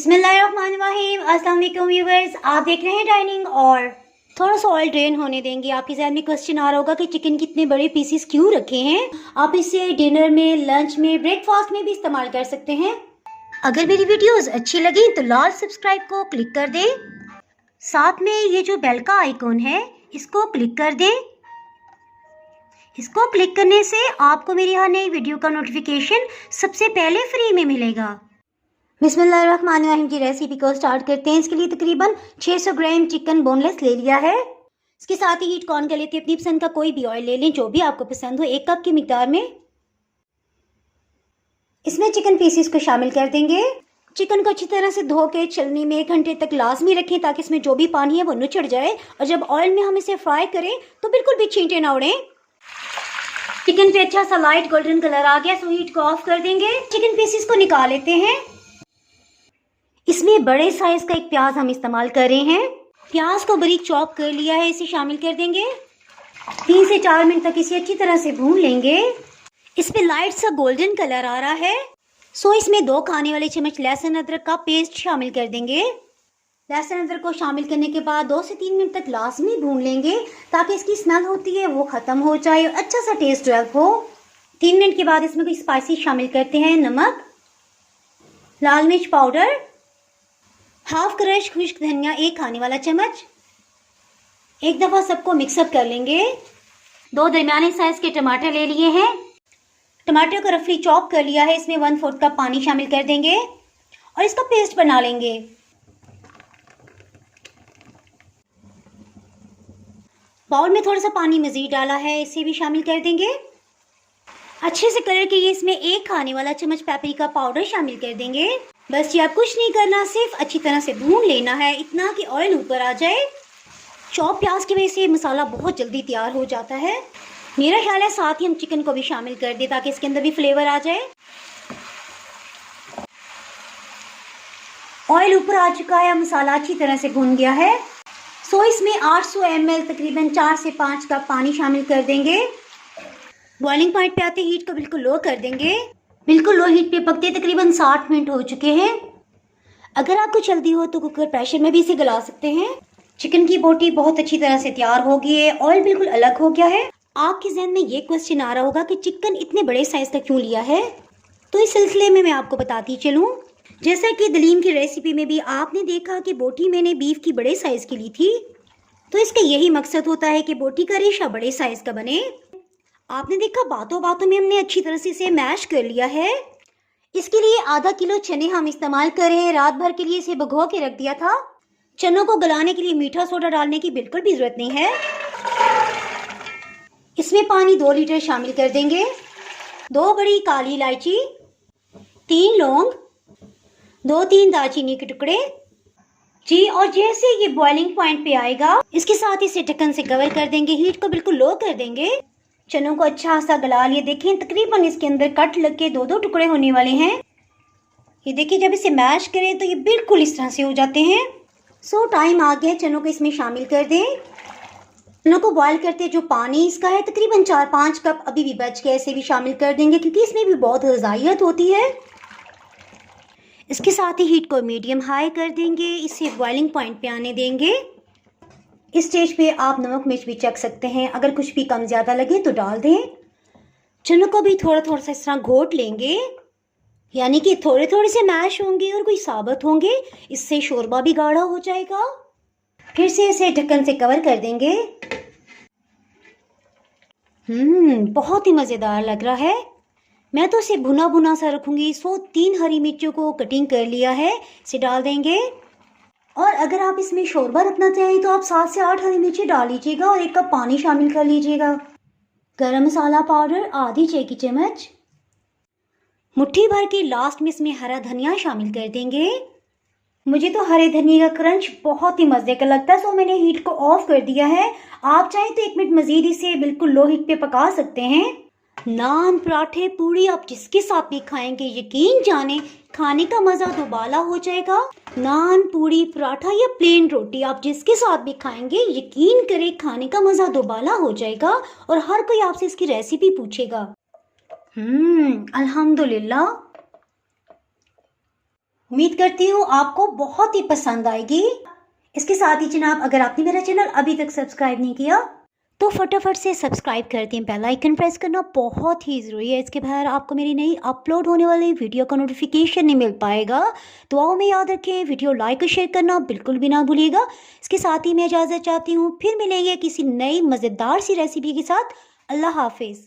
बिस्मिल्लाहिर्रहमानिर्रहीम। अस्सलाम वालेकुम व्यूअर्स, आप देख रहे हैं डाइनिंग। और थोड़ा सा ऑयल ड्रेन होने देंगे। आपके जहन में क्वेश्चन आ रहा होगा कि चिकन कितने बड़े पीसेस क्यों रखे हैं। आप इसे डिनर में, लंच में, ब्रेकफास्ट में भी इस्तेमाल कर सकते हैं। अगर मेरी वीडियोस अच्छी लगी तो लाल सब्सक्राइब को क्लिक कर दें। साथ में ये जो बेल का आइकॉन है इसको क्लिक कर दें। इसको क्लिक करने से आपको मेरी हर नई वीडियो का नोटिफिकेशन सबसे पहले फ्री में मिलेगा। बिस्मिल्लाहिर्रहमानिर्रहीम की रेसिपी को स्टार्ट करते हैं। इसके लिए तकरीबन 600 ग्राम चिकन बोनलेस ले लिया है। इसके साथ ही हीट ऑन कर लेते हैं। अपनी पसंद का कोई भी ऑयल ले लें जो भी आपको पसंद हो, 1 कप की मिकदार में। इसमें चिकन पीसेस को शामिल कर देंगे। चिकन को अच्छी तरह से धो के छलनी में 1 घंटे तक लाजमी रखें ताकि इसमें जो भी पानी है वो नुचड़ जाए। और जब ऑयल में हम इसे फ्राई करें तो बिल्कुल भी छींटे ना उड़ें। चिकन पे अच्छा सा लाइट गोल्डन कलर आ गया, सो हीट को ऑफ कर देंगे। चिकन पीसेस को निकाल लेते हैं। इसमें बड़े साइज का एक प्याज हम इस्तेमाल कर रहे हैं। प्याज को बारीक चॉप कर लिया है, इसे शामिल कर देंगे। 3 से 4 मिनट तक इसे अच्छी तरह से भून लेंगे। इस पे लाइट सा गोल्डन कलर आ रहा है, सो इसमें 2 खाने वाले चम्मच लहसुन अदरक का पेस्ट शामिल कर देंगे। लहसुन अदरक को शामिल करने के बाद 2 से 3 मिनट तक लाजमी भून लेंगे ताकि इसकी स्मेल होती है वो ख़त्म हो जाए और अच्छा सा टेस्ट डेवलप हो। 3 मिनट के बाद इसमें कोई स्पाइसी शामिल करते हैं। नमक, लाल मिर्च पाउडर, हाफ क्रश खुश्क धनिया 1 खाने वाला चम्मच। एक दफ़ा सबको मिक्सअप कर लेंगे। 2 दरमियाने साइज के टमाटर ले लिए हैं। टमाटर को रफली चॉप कर लिया है। इसमें 1/4 कप पानी शामिल कर देंगे और इसका पेस्ट बना लेंगे। बाउल में थोड़ा सा पानी मज़ीद डाला है, इसे भी शामिल कर देंगे। अच्छे से कलर के लिए इसमें 1 खाने वाला चम्मच पेपरिका पाउडर शामिल कर देंगे। बस ये आप कुछ नहीं करना, सिर्फ अच्छी तरह से भून लेना है, इतना कि ऑयल ऊपर आ जाए। चॉप प्याज की वजह से मसाला बहुत जल्दी तैयार हो जाता है। मेरा ख्याल है साथ ही हम चिकन को भी शामिल कर दें ताकि इसके अंदर भी फ्लेवर आ जाए। ऑयल ऊपर आ चुका है, मसाला अच्छी तरह से भून गया है। सो इसमें 800 ml तकरीबन 4 से 5 कप पानी शामिल कर देंगे। बॉइलिंग पॉइंट पे आते हीट को बिल्कुल लो कर देंगे। बिल्कुल लो हीट पे पकते तकरीबन 60 मिनट हो चुके हैं। अगर आपको जल्दी हो तो कुकर प्रेशर में भी इसे गला सकते हैं। चिकन की बोटी बहुत अच्छी तरह से तैयार हो गई है, ऑयल बिल्कुल अलग हो गया है। आपके जहन में ये क्वेश्चन आ रहा होगा कि चिकन इतने बड़े साइज का क्यों लिया है, तो इस सिलसिले में मैं आपको बताती चलूँ। जैसा कि दलीम की रेसिपी में भी आपने देखा कि बोटी मैंने बीफ की बड़े साइज की ली थी, तो इसका यही मकसद होता है कि बोटी का रेशा बड़े साइज का बने। आपने देखा बातों बातों में हमने अच्छी तरह से इसे मैश कर लिया है। इसके लिए आधा किलो चने हम इस्तेमाल कर रहे हैं। रात भर के लिए इसे भिगो के रख दिया था। चनों को गलाने के लिए मीठा सोडा डालने की बिल्कुल भी जरूरत नहीं है। इसमें पानी 2 लीटर शामिल कर देंगे। 2 बड़ी काली इलायची, 3 लौंग, 2-3 दालचीनी के टुकड़े जी। और जैसे ये बॉइलिंग पॉइंट पे आएगा इसके साथ इसे ढक्कन से कवर कर देंगे। हीट को बिल्कुल लो कर देंगे। चनों को अच्छा सा गला लिए। देखें तकरीबन इसके अंदर कट लग के 2-2 टुकड़े होने वाले हैं। ये देखिए जब इसे मैश करें तो ये बिल्कुल इस तरह से हो जाते हैं। सो टाइम आ गया, चनों को इसमें शामिल कर दें। चनों को बॉयल करते जो पानी इसका है तकरीबन 4-5 कप अभी भी बच गया, इसे भी शामिल कर देंगे क्योंकि इसमें भी बहुत ग़िज़ाइयत होती है। इसके साथ ही हीट को मीडियम हाई कर देंगे। इसे बॉइलिंग पॉइंट पे आने देंगे। इस स्टेज पे आप नमक मिर्च भी चख सकते हैं, अगर कुछ भी कम ज़्यादा लगे तो डाल दें। चनों को भी थोड़ा थोड़ा सा इस तरह घोट लेंगे, यानी कि थोड़े थोड़े से मैश होंगे और कोई साबुत होंगे। इससे शोरबा भी गाढ़ा हो जाएगा। फिर से इसे ढक्कन से कवर कर देंगे। बहुत ही मज़ेदार लग रहा है। मैं तो इसे भुना भुना सा रखूँगी। 3 हरी मिर्चों को कटिंग कर लिया है, इसे डाल देंगे। और अगर आप इसमें शोरबा रखना चाहें तो आप 7 से 8 हरी मिर्ची डाल लीजिएगा और 1 कप पानी शामिल कर लीजिएगा। गरम मसाला पाउडर आधी चाय की चम्मच, मुट्ठी भर के लास्ट में इसमें हरा धनिया शामिल कर देंगे। मुझे तो हरे धनिया का क्रंच बहुत ही मज़े का लगता है, सो मैंने हीट को ऑफ कर दिया है। आप चाहें तो 1 मिनट मज़ीद इसे बिल्कुल लो हीट पे पका सकते हैं। नान, पराठे, पूड़ी आप जिसके साथ भी खाएंगे यकीन जाने खाने का मज़ा दोबाला हो जाएगा। नान, पूड़ी, पराठा या प्लेन रोटी आप जिसके साथ भी खाएंगे यकीन करें खाने का मज़ा दोबाला हो जाएगा और हर कोई आपसे इसकी रेसिपी पूछेगा। अल्हम्दुलिल्लाह। उम्मीद करती हूँ आपको बहुत ही पसंद आएगी। इसके साथ ही जनाब, अगर आपने मेरा चैनल अभी तक सब्सक्राइब नहीं किया तो फटाफट से सब्सक्राइब कर दें। बेल आइकन प्रेस करना बहुत ही ज़रूरी है, इसके बगैर आपको मेरी नई अपलोड होने वाली वीडियो का नोटिफिकेशन नहीं मिल पाएगा। दुआओं में याद रखें, वीडियो लाइक और शेयर करना बिल्कुल भी ना भूलिएगा। इसके साथ ही मैं इजाज़त चाहती हूँ, फिर मिलेंगे किसी नई मज़ेदार सी रेसिपी के साथ। अल्लाह हाफिज़।